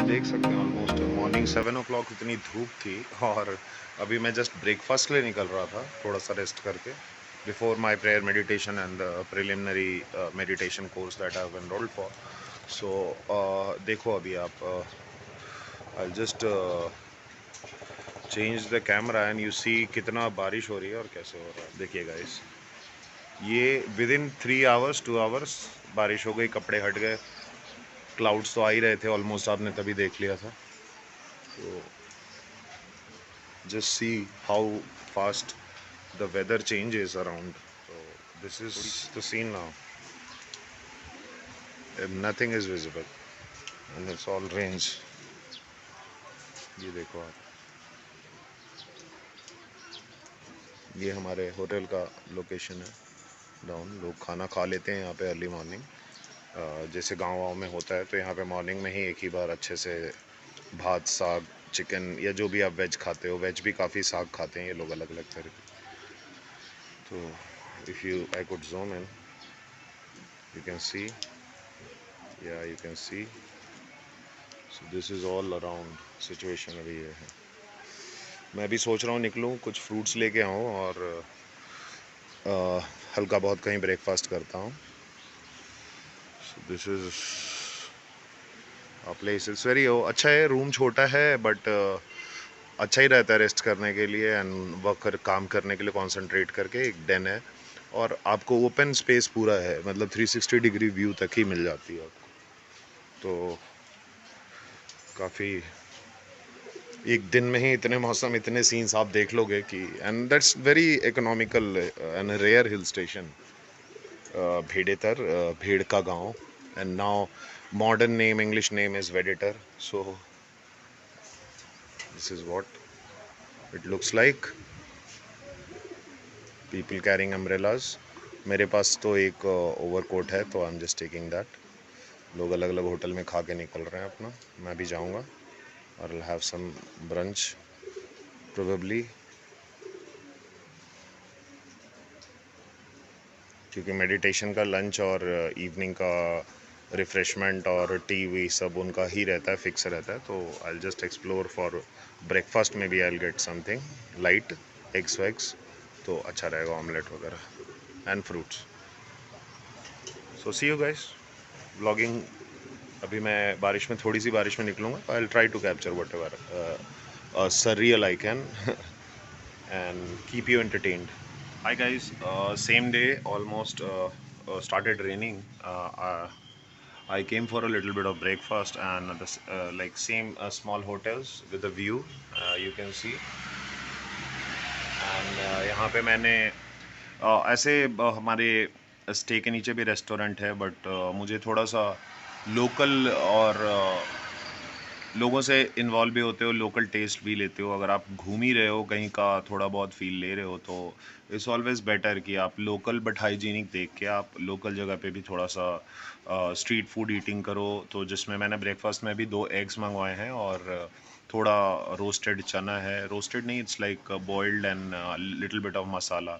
देख सकते हैं ऑलमोस्ट मॉर्निंग 7 o'clock इतनी धूप थी। और अभी मैं जस्ट ब्रेकफास्ट के लिए निकल रहा था, थोड़ा सा रेस्ट करके before my prayer meditation and the preliminary meditation course that I have enrolled for. So देखो अभी आप I just change the camera and you see कितना बारिश हो रही है और कैसे हो रहा है। देखिए गाइस, ये विद इन 3 hours 2 hours बारिश हो गई, कपड़े हट गए। क्लाउड्स तो आ ही रहे थे ऑलमोस्ट, आपने तभी देख लिया था। तो just see how fast the weather changes around. So this is the scene now, and nothing is visible and it's all range. ये देखो आप, ये हमारे होटल का लोकेशन है डाउन। लोग खाना खा लेते हैं यहाँ पे अर्ली मॉर्निंग, जैसे गाँव वाँव में होता है। तो यहाँ पे मॉर्निंग में ही एक ही बार अच्छे से भात साग चिकन या जो भी आप वेज खाते हो, वेज भी काफ़ी साग खाते हैं ये लोग अलग अलग तरह के। तो if you I could zoom in, you can see, या you can see, so this is all around situation अभी ये है। मैं भी सोच रहा हूँ निकलूँ, कुछ फ्रूट्स लेके आऊँ और हल्का बहुत कहीं ब्रेकफास्ट करता हूँ। सो this is place, it's very अच्छा है। रूम छोटा है बट अच्छा ही रहता है रेस्ट करने के लिए एंड काम करने के लिए कॉन्सेंट्रेट करके। एक डेन है और आपको ओपन स्पेस पूरा है, मतलब 360 डिग्री व्यू तक ही मिल जाती है आपको। तो काफ़ी एक दिन में ही इतने मौसम इतने सीन्स आप देख लोगे कि, and that's very economical and rare hill station, Bhedetar, भेड़ का गांव। And now modern name, English name is Vedetar. So this is what it looks like, people carrying umbrellas. मेरे पास तो एक ओवरकोट है तो I am just taking that. लोग अलग अलग होटल में खा के निकल रहे हैं अपना, मैं भी जाऊंगा और I have some brunch probably, क्योंकि मेडिटेशन का लंच और इवनिंग का रिफ़्रेशमेंट और टी वी सब उनका ही रहता है, फिक्स रहता है। तो I just explore for breakfast में भी I get something light, eggs वैग्स तो अच्छा रहेगा, ऑमलेट वगैरह and fruits. So see you guys, vlogging. अभी मैं बारिश में, थोड़ी सी बारिश में निकलूँगा, I will try to capture what ever surreal I can and keep you entertained. Hi guys, same day almost started raining. I came for a little bit of breakfast and this, like same small hotels with a view, you can see. And यहाँ पे मैंने ऐसे हमारे stay के नीचे भी restaurant है but मुझे थोड़ा सा लोकल और लोगों से इन्वॉल्व भी होते हो, लोकल टेस्ट भी लेते हो। अगर आप घूम ही रहे हो कहीं का, थोड़ा बहुत फील ले रहे हो तो इट्स ऑलवेज बेटर कि आप लोकल बट हाइजीनिक देख के आप लोकल जगह पे भी थोड़ा सा स्ट्रीट फूड ईटिंग करो। तो जिसमें मैंने ब्रेकफास्ट में भी 2 एग्स मंगवाए हैं और थोड़ा रोस्टेड चना है, रोस्टेड नहीं, it's like boiled and little bit of masala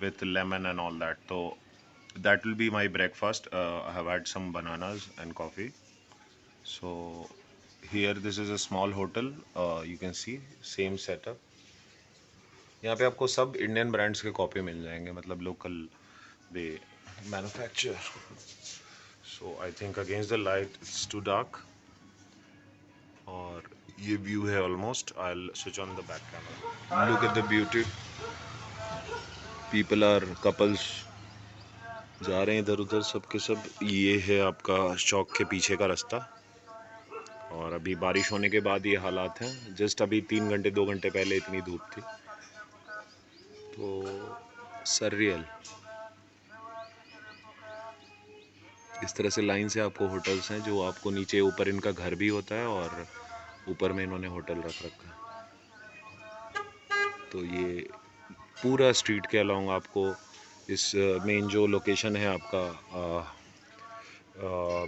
with lemon and all that. So that will be my breakfast. I have had some bananas and coffee. So here this is a small hotel. You can see same setup. यहाँ पे आपको सब Indian brands के coffee मिल जाएंगे, मतलब local they manufacture. So I think against the light it's too dark और ये व्यू है almost. I will switch on the back camera, look at the beauty, people are couples जा रहे हैं इधर उधर सब के सब। ये है आपका चौक के पीछे का रास्ता और अभी बारिश होने के बाद ये हालात हैं। जस्ट अभी 3 घंटे 2 घंटे पहले इतनी धूप थी। तो सररियल, इस तरह से लाइन से आपको होटल्स हैं जो आपको नीचे, ऊपर इनका घर भी होता है और ऊपर में इन्होंने होटल रख रखा है। तो ये पूरा स्ट्रीट के अलोंग आपको इस मेन जो लोकेशन है आपका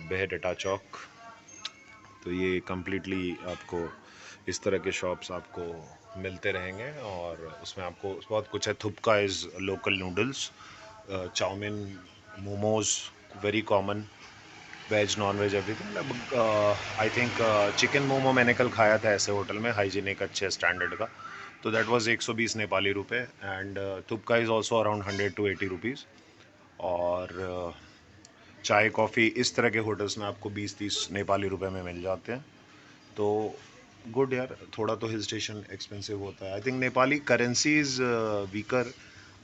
बहडेटा चौक, तो ये कम्प्लीटली आपको इस तरह के शॉप्स आपको मिलते रहेंगे और उसमें आपको बहुत कुछ है। थुपका is local noodles, chowmein, momos very common, veg non veg everything. लगभग आई थिंक चिकन मोमो मैंने कल खाया था ऐसे होटल में, हाइजीनिक अच्छे स्टैंडर्ड का, तो दैट वाज 120 नेपाली रुपए। एंड थुपका is also around 100 to 80 rupees. और चाय कॉफ़ी इस तरह के होटल्स में आपको 20-30 नेपाली रुपए में मिल जाते हैं। तो गुड यार, थोड़ा तो हिल स्टेशन एक्सपेंसिव होता है। I think Nepali currency is weaker,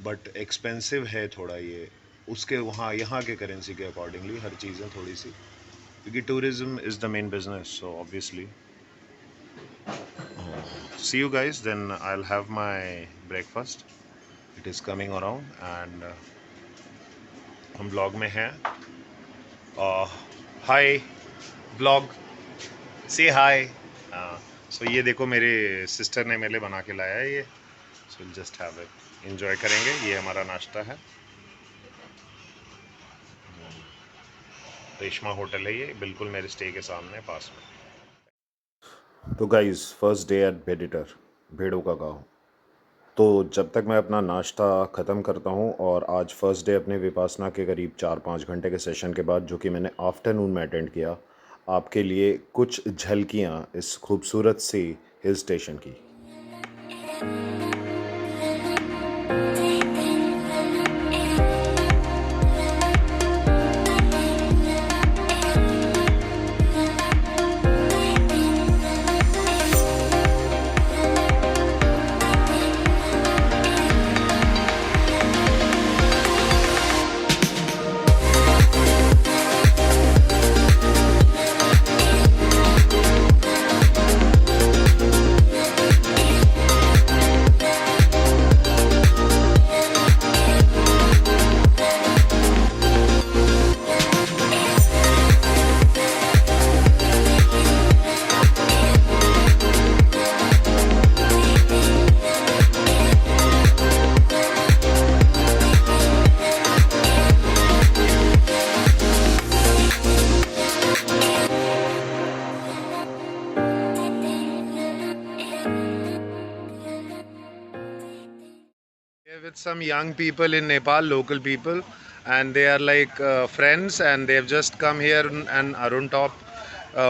but expensive है थोड़ा ये उसके वहाँ यहाँ के करेंसी के अकॉर्डिंगली हर चीज़ें थोड़ी सी, क्योंकि tourism is the main business, so obviously. See you guys, then I will have my breakfast, it is coming around. And हम ब्लॉग में हैं। हाय ब्लॉग, से हाय। सो ये देखो मेरे सिस्टर ने मेरे लिए बना के लाया है ये, so will just have it, enjoy करेंगे। ये हमारा नाश्ता है। रेशमा होटल है ये, बिल्कुल मेरे स्टे के सामने पास में। तो गाइस, फर्स्ट डे एट बेडिटर, भेड़ों का गांव। तो जब तक मैं अपना नाश्ता ख़त्म करता हूँ, और आज फ़र्स्ट डे अपने विपासना के करीब 4-5 घंटे के सेशन के बाद, जो कि मैंने आफ्टरनून में अटेंड किया, आपके लिए कुछ झलकियाँ इस खूबसूरत सी हिल स्टेशन की। With some young people in Nepal, local people, and they are like friends, and they have just come here and Arun Top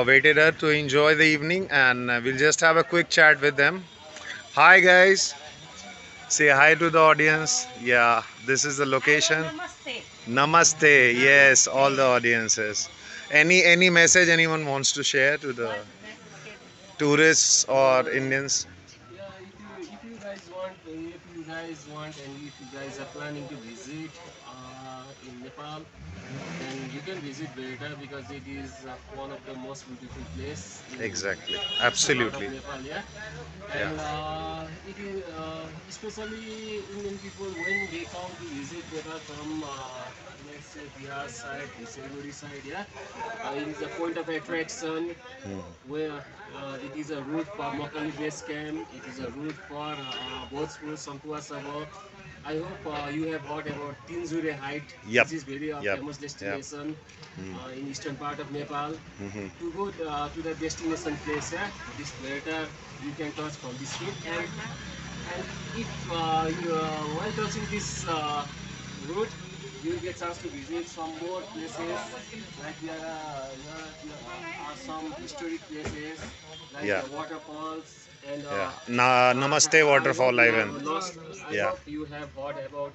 waited her to enjoy the evening, and we'll just have a quick chat with them. Hi guys, say hi to the audience. Yeah, this is the location. Namaste. Namaste. Yes, all the audiences. Any message anyone wants to share to the tourists or Indians? Yeah, if you guys want, and if you guys are planning to visit in Nepal, then you can visit Berita because it is one of the most beautiful place in Exactly. eastern part of Absolutely. Nepal. Yeah, Yeah. and it is especially Indian people when they come to visit Nepal from let's say Bihar side, Siliguri side. Yeah, it is a point of attraction where it is a route for Mokali base camp. It is a route for Bhojpur, Sampua Sabha. I hope you have heard about Tinzure Height. Yep. This is very Yep. famous Yep. destination in eastern part of Nepal. Mhm. To go to the destination place, this later you can touch from this route. And if you while touching this route, you will get chance to visit some more places. Like there are some historic places like Yeah. the waterfalls and Yeah. Namaste waterfall I even. Yeah. hope you have heard about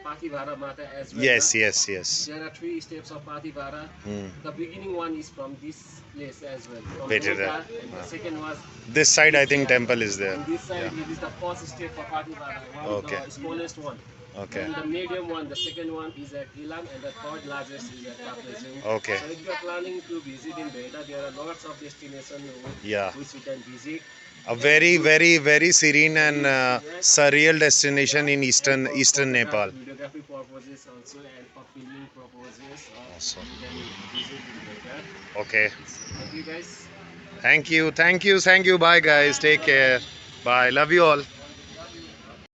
Patibhara Mata as well. Yes, Huh? yes, yes. There are 3 steps of Patibhara. Hmm. The beginning one is from this place as well. From Better Berita, that. and the second was This side, I this think side. temple is there. On this side, Yeah. it is the first step for Patibhara, one Okay. the smallest one. Okay. And the medium one, the second one is at Ilam, and the third largest is at Taplejung. Okay. So if you are planning to visit in Berita, there are lots of destinations Yeah. which you can visit. A very, very, very serene and surreal destination in eastern Nepal. Videography purposes also and for filming purposes. Awesome. You can visit in Berita. Okay. Thank you guys. Thank you. Thank you. Thank you. Bye, guys. Take care. Bye. Love you all.